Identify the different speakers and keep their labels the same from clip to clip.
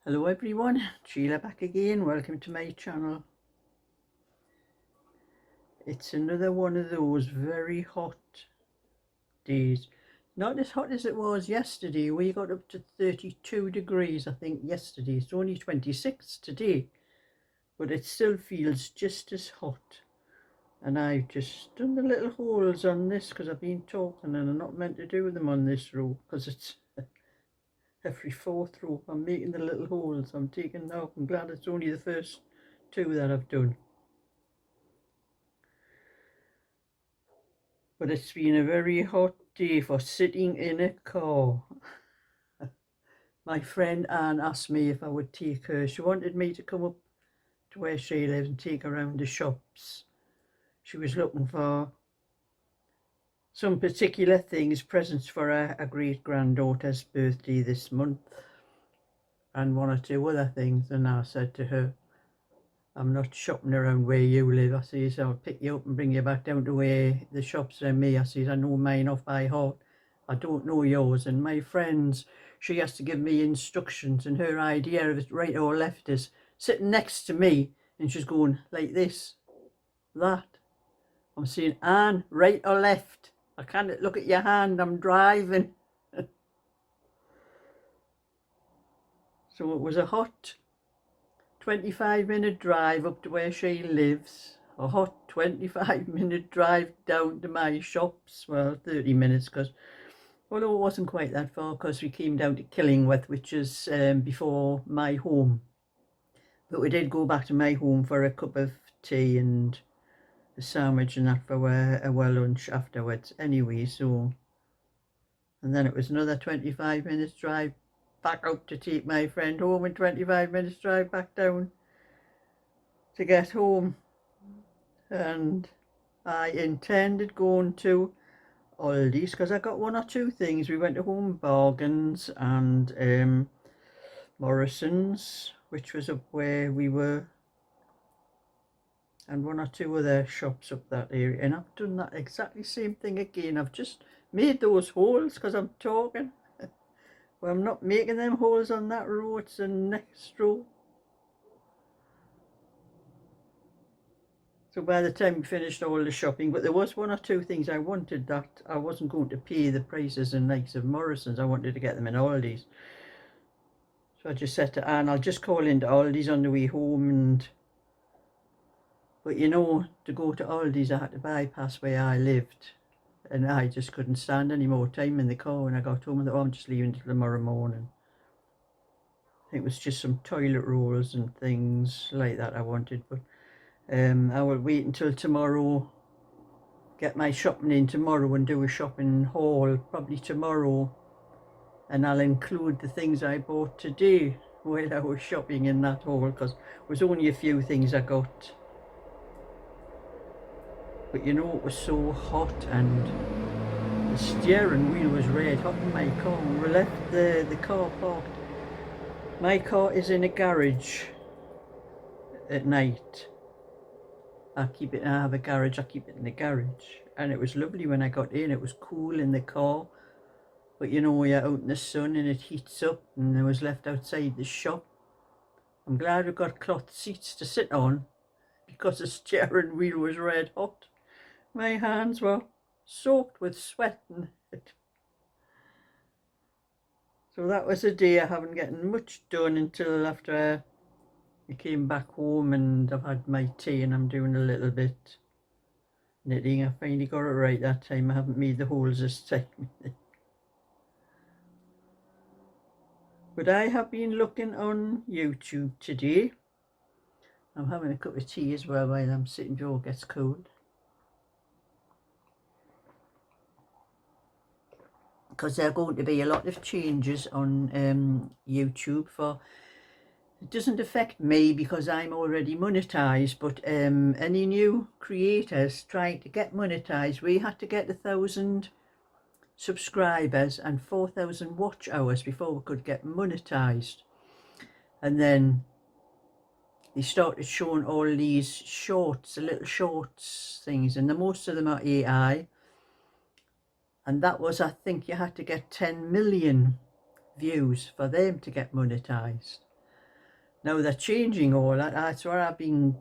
Speaker 1: Hello everyone, Sheila back again. Welcome to my channel. It's another one of those very hot days. Not as hot as it was yesterday. We got up to 32 degrees I think yesterday. It's only 26 today, but it still feels just as hot. And I've just done the little holes on this because I've been talking and I'm not meant to do them on this row because it's every fourth row. I'm making the little holes. I'm taking now. I'm glad it's only the first two that I've done. But it's been a very hot day for sitting in a car. My friend Anne asked me if I would take her. She wanted me to come up to where she lives and take her around the shops. She was looking for some particular things, presents for a great-granddaughter's birthday this month, and one or two other things. And I said to her, I'm not shopping around where you live. I says, I'll pick you up and bring you back down to where the shops are me. I says, I know mine off by heart. I don't know yours. And my friends, she has to give me instructions, and her idea of it right or left is sitting next to me and she's going like this, that. I'm saying, Anne, right or left? I can't look at your hand, I'm driving. So it was a hot 25-minute drive up to where she lives, a hot 25-minute drive down to my shops. Well, 30 minutes because, although it wasn't quite that far, because we came down to Killingworth, which is before my home. But we did go back to my home for a cup of tea and a sandwich and that for a lunch afterwards anyway. So, and then it was another 25 minutes drive back up to take my friend home, and 25 minutes drive back down to get home. And I intended going to Aldi's because I got one or two things. We went to Home Bargains and Morrison's, which was up where we were, and one or two other shops up that area. And I've done that exactly same thing again. I've just made those holes because I'm talking. Well, I'm not making them holes on that row, it's the next row. So by the time we finished all the shopping, but there was one or two things I wanted that I wasn't going to pay the prices in likes of Morrison's. I wanted to get them in Aldi's. So I just said to Anne, I'll just call into Aldi's on the way home. But you know, to go to Aldi's I had to bypass where I lived. And I just couldn't stand any more time in the car when I got home. And I thought, I'm just leaving till tomorrow morning. I think it was just some toilet rolls and things like that I wanted. But I will wait until tomorrow, get my shopping in tomorrow and do a shopping haul probably tomorrow. And I'll include the things I bought today while I was shopping in that haul, because it was only a few things I got. But you know, it was so hot and the steering wheel was red hot in my car. We left the car parked. My car is in a garage at night. I have a garage, I keep it in the garage. And it was lovely when I got in. It was cool in the car. But you know, you're out in the sun and it heats up, and I was left outside the shop. I'm glad we got cloth seats to sit on because the steering wheel was red hot. My hands were soaked with sweat. So that was a day I haven't gotten much done until after I came back home, and I've had my tea and I'm doing a little bit knitting. I finally got it right that time. I haven't made the holes this time. But I have been looking on YouTube today. I'm having a cup of tea as well while I'm sitting before it gets cold. Because there are going to be a lot of changes on YouTube. For it doesn't affect me because I'm already monetized, but any new creators trying to get monetized, we had to get 1,000 subscribers and 4,000 watch hours before we could get monetized. And then they started showing all these shorts, the little shorts things, and most of them are AI. And that was, I think you had to get 10 million views for them to get monetized. Now they're changing all that. That's what I've been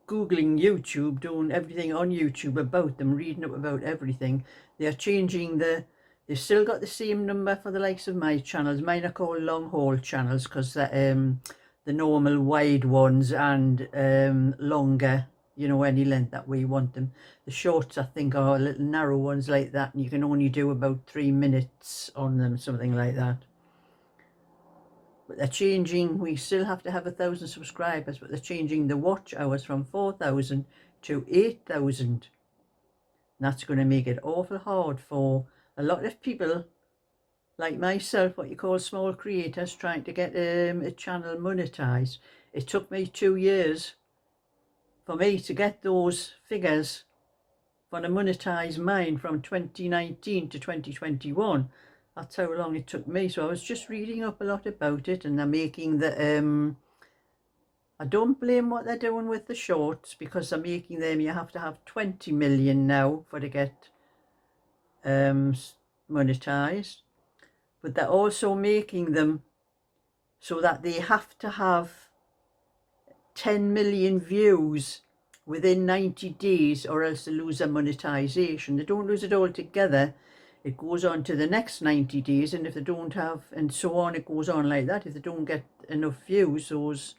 Speaker 1: Googling YouTube, doing everything on YouTube about them, reading up about everything. They're changing they've still got the same number for the likes of my channels. Mine are called long haul channels because the normal wide ones and longer, you know, any length that we want them. The shorts, I think, are little narrow ones like that, and you can only do about 3 minutes on them, something like that. But they're changing, we still have to have 1,000 subscribers, but they're changing the watch hours from 4,000 to 8,000. That's going to make it awful hard for a lot of people like myself, what you call small creators, trying to get a channel monetized. It took me 2 years for me to get those figures for the monetized mine from 2019 to 2021. That's how long it took me. So I was just reading up a lot about it, and they're making I don't blame what they're doing with the shorts, because they're making them, you have to have 20 million now for to get monetized. But they're also making them so that they have to have 10 million views within 90 days or else they lose their monetization. They don't lose it altogether. It goes on to the next 90 days, and if they don't have, and so on, it goes on like that. If they don't get enough views, those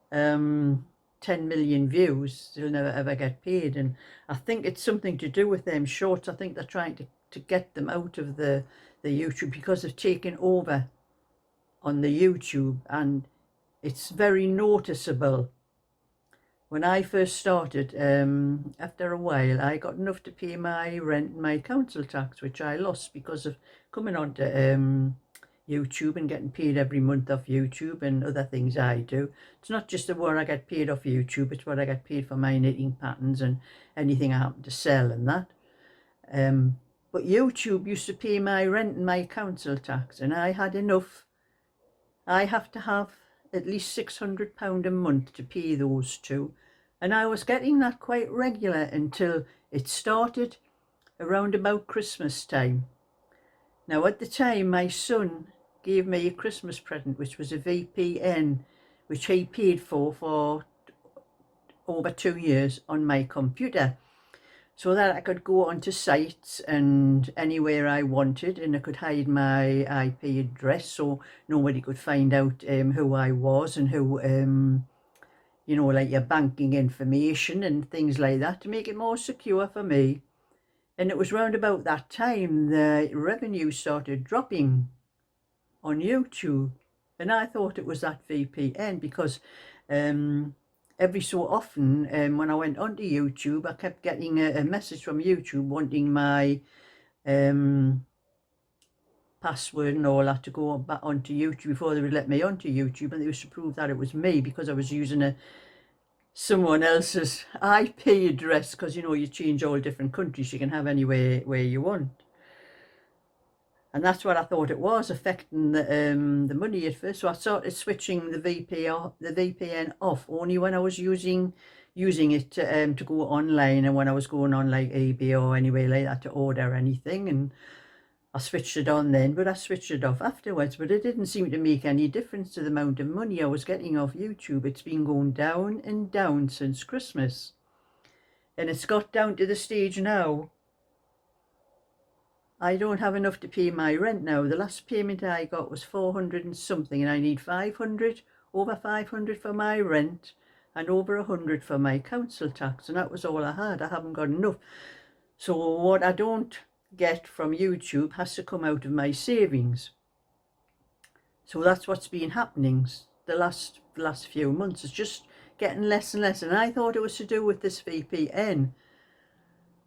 Speaker 1: 10 million views, they'll never ever get paid. And I think it's something to do with them shorts. I think they're trying to get them out of the YouTube, because they've taken over on the YouTube, and it's very noticeable. When I first started, after a while, I got enough to pay my rent and my council tax, which I lost because of coming onto YouTube and getting paid every month off YouTube and other things I do. It's not just the what I get paid off YouTube, it's what I get paid for my knitting patterns and anything I happen to sell and that. But YouTube used to pay my rent and my council tax, and I had enough. I have to have at least £600 a month to pay those two, and I was getting that quite regular until it started around about Christmas time. Now at the time, my son gave me a Christmas present, which was a VPN, which he paid for over 2 years on my computer, so that I could go onto sites and anywhere I wanted, and I could hide my IP address so nobody could find out who I was and who, you know, like your banking information and things like that, to make it more secure for me. And it was round about that time the revenue started dropping on YouTube, and I thought it was that VPN, because every so often when I went onto YouTube, I kept getting a message from YouTube wanting my password and all that to go back onto YouTube before they would let me onto YouTube, and they used to prove that it was me because I was using someone else's IP address, because you know, you change all different countries, you can have anywhere where you want. And that's what I thought it was, affecting the money at first. So I started switching the VPN off only when I was using it to go online, and when I was going on like eBay or anyway like that to order anything. And I switched it on then, but I switched it off afterwards. But it didn't seem to make any difference to the amount of money I was getting off YouTube. It's been going down and down since Christmas. And it's got down to the stage now I don't have enough to pay my rent now. The last payment I got was 400 and something, and I need 500, over 500 for my rent and over 100 for my council tax, and that was all I had. I haven't got enough. So what I don't get from YouTube has to come out of my savings. So that's what's been happening the last few months. It's just getting less and less, and I thought it was to do with this VPN.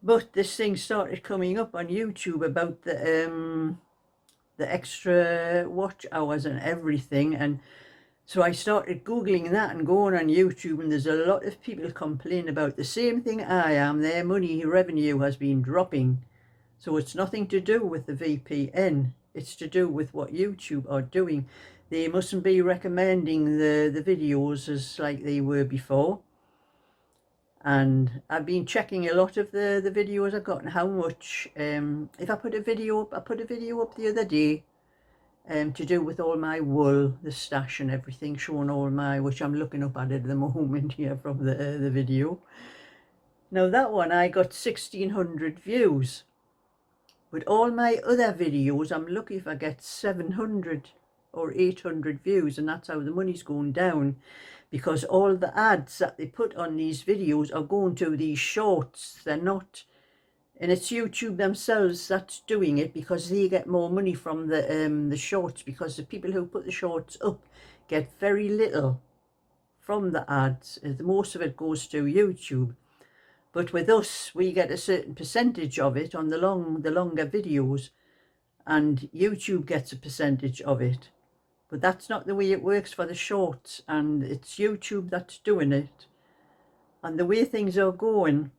Speaker 1: But this thing started coming up on YouTube about the extra watch hours and everything, and so I started Googling that and going on YouTube, and there's a lot of people complaining about the same thing I am. Their money revenue has been dropping. So it's nothing to do with the VPN. It's to do with what YouTube are doing. They mustn't be recommending the videos as like they were before. And I've been checking a lot of the videos I've got and how much, if I put a video up, I put a video up the other day, to do with all my wool, the stash and everything, showing all my, which I'm looking up at the moment here from the video. Now that one I got 1,600 views, but all my other videos I'm lucky if I get 700 or 800 views, and that's how the money's going down, because all the ads that they put on these videos are going to these shorts. They're not, and it's YouTube themselves that's doing it, because they get more money from the shorts, because the people who put the shorts up get very little from the ads. Most of it goes to YouTube. But with us, we get a certain percentage of it on the longer videos, and YouTube gets a percentage of it. But that's not the way it works for the shorts, and it's YouTube that's doing it. And the way things are going,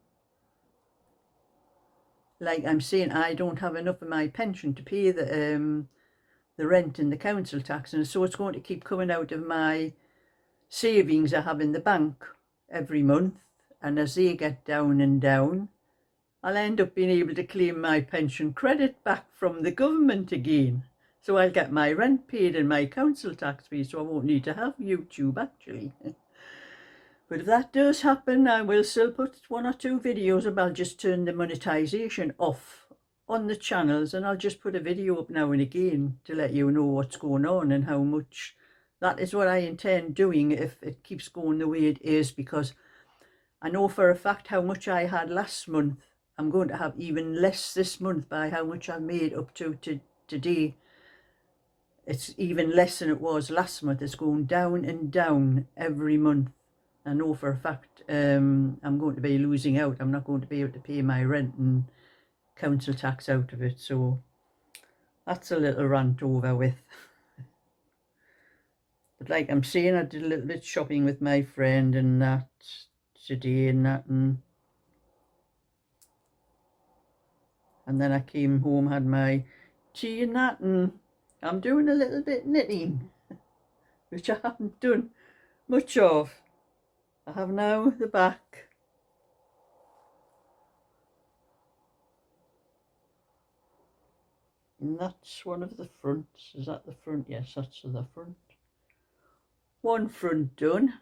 Speaker 1: like I'm saying, I don't have enough of my pension to pay the rent and the council tax, and so it's going to keep coming out of my savings I have in the bank every month. And as they get down and down, I'll end up being able to claim my pension credit back from the government again. So I'll get my rent paid and my council tax paid, so I won't need to have YouTube actually. But if that does happen, I will still put 1 or 2 videos up. I'll just turn the monetization off on the channels, and I'll just put a video up now and again to let you know what's going on and how much. That is what I intend doing if it keeps going the way it is, because I know for a fact how much I had last month. I'm going to have even less this month by how much I've made up to today. It's even less than it was last month. It's going down and down every month. I know for a fact I'm going to be losing out. I'm not going to be able to pay my rent and council tax out of it. So that's a little rant over with. But like I'm saying, I did a little bit shopping with my friend and that today and that, and then I came home, had my tea and that, and I'm doing a little bit knitting, which I haven't done much of. I have now the back, and that's one of the fronts. Is that the front? Yes, that's the front. One front done.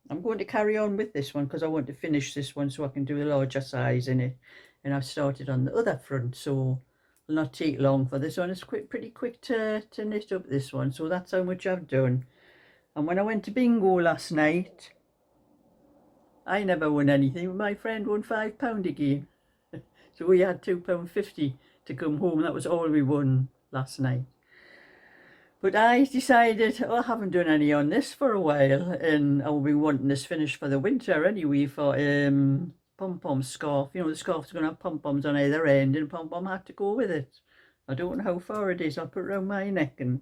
Speaker 1: I'm going to carry on with this one because I want to finish this one so I can do a larger size in it. And I've started on the other front, so it'll not take long for this one. It's pretty quick to knit up this one. So that's how much I've done. And when I went to bingo last night, I never won anything, but my friend won £5 again. So we had £2.50 to come home. That was all we won last night. But I decided, I haven't done any on this for a while, and I'll be wanting this finished for the winter anyway, for pom-pom scarf. You know, the scarf's going to have pom-poms on either end, and pom-pom had to go with it. I don't know how far it is. I'll put it around my neck, and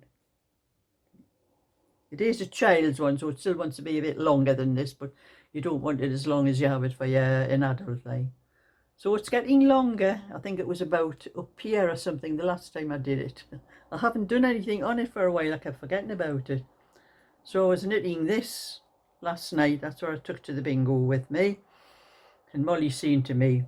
Speaker 1: it is a child's one, so it still wants to be a bit longer than this, but you don't want it as long as you have it for an adult, like. So it's getting longer. I think it was about up here or something the last time I did it. I haven't done anything on it for a while. I kept forgetting about it. So I was knitting this last night. That's what I took to the bingo with me. And Molly saying to me,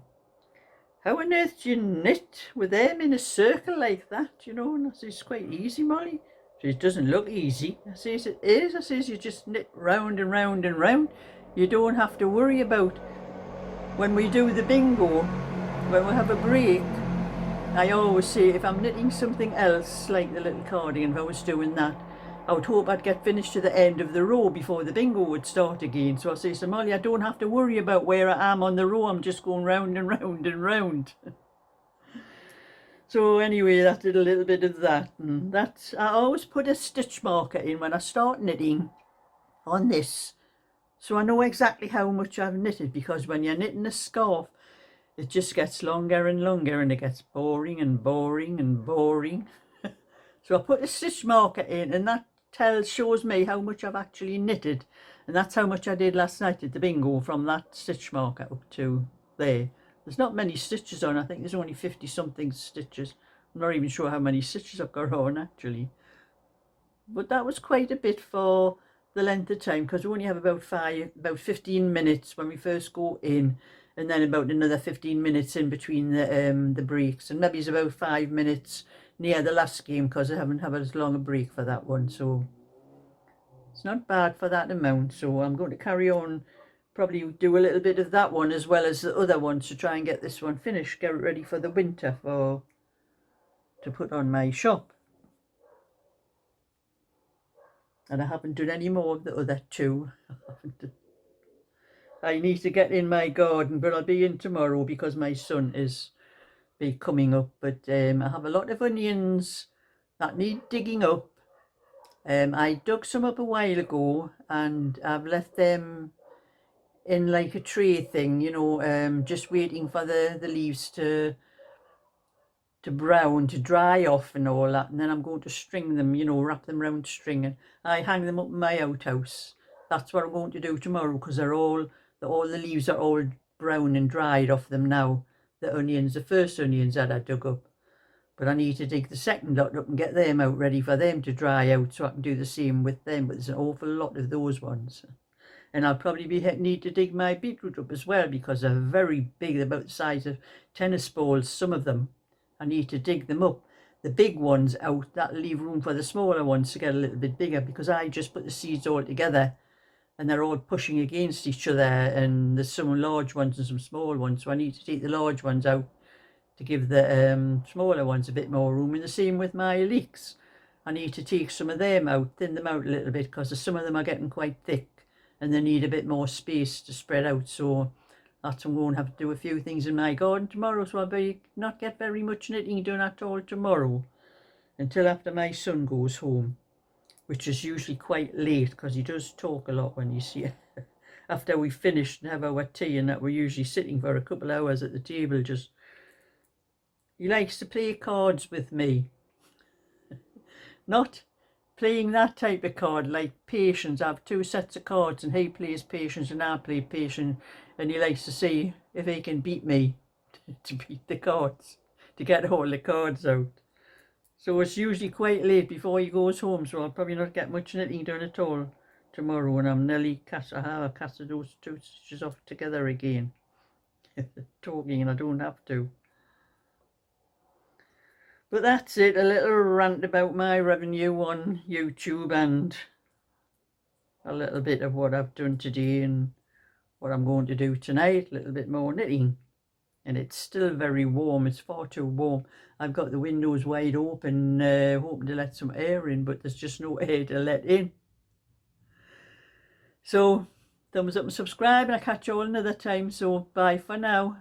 Speaker 1: how on earth do you knit with them in a circle like that, you know? And I says, it's quite easy, Molly. She says, it doesn't look easy. I says, it is. I says, you just knit round and round and round. You don't have to worry about when we do the bingo, when we have a break. I always say, if I'm knitting something else, like the little cardigan, if I was doing that, I would hope I'd get finished to the end of the row before the bingo would start again. So I say to Molly, I don't have to worry about where I am on the row. I'm just going round and round and round. So anyway, that did a little bit of that. And that's, I always put a stitch marker in when I start knitting on this, so I know exactly how much I've knitted, because when you're knitting a scarf, it just gets longer and longer, and it gets boring and boring and boring. So I put a stitch marker in, and that shows me how much I've actually knitted. And that's how much I did last night at the bingo, from that stitch marker up to there. There's not many stitches on. I think there's only 50 something stitches. I'm not even sure how many stitches I've got on actually. But that was quite a bit for the length of time, because we only have about 15 minutes when we first go in, and then about another 15 minutes in between the breaks, and maybe it's about 5 minutes near the last game because I haven't had as long a break for that one, so it's not bad for that amount. So I'm going to carry on, probably do a little bit of that one as well as the other ones to try and get this one finished, get it ready for the winter to put on my shop. And I haven't done any more of the other two. I need to get in my garden, but I'll be in tomorrow because my son is be coming up. But I have a lot of onions that need digging up. I dug some up a while ago and I've left them in like a tray thing, you know, just waiting for the leaves to brown, to dry off and all that. And then I'm going to string them, you know, wrap them round string, and I hang them up in my outhouse. That's what I'm going to do tomorrow because all the leaves are all brown and dried off them now. The onions, the first onions that I dug up. But I need to dig the second lot up and get them out ready for them to dry out so I can do the same with them. But there's an awful lot of those ones. And I'll probably need to dig my beetroot up as well because they're very big. They're about the size of tennis balls, some of them. I need to dig them up. The big ones out, that'll leave room for the smaller ones to get a little bit bigger because I just put the seeds all together and they're all pushing against each other, and there's some large ones and some small ones. So I need to take the large ones out to give the smaller ones a bit more room. And the same with my leeks. I need to take some of them out, thin them out a little bit because some of them are getting quite thick and they need a bit more space to spread out. So that's I'm going to have to do a few things in my garden tomorrow. So I'll not get very much knitting done at all tomorrow until after my son goes home, which is usually quite late because he does talk a lot when you see it. After we finished and have our tea and that, we're usually sitting for a couple of hours at the table just. He likes to play cards with me. Not playing that type of card like patience. I have two sets of cards and he plays patience and I play patience, and he likes to see if he can beat me to beat the cards, to get all the cards out. So it's usually quite late before he goes home, so I'll probably not get much knitting done at all tomorrow when I'm nearly casted those two stitches off together again. Talking and I don't have to. But that's it, a little rant about my revenue on YouTube and a little bit of what I've done today and what I'm going to do tonight, a little bit more knitting. And it's still very warm, it's far too warm. I've got the windows wide open, hoping to let some air in, but there's just no air to let in. So, thumbs up and subscribe, and I'll catch you all another time. So, bye for now.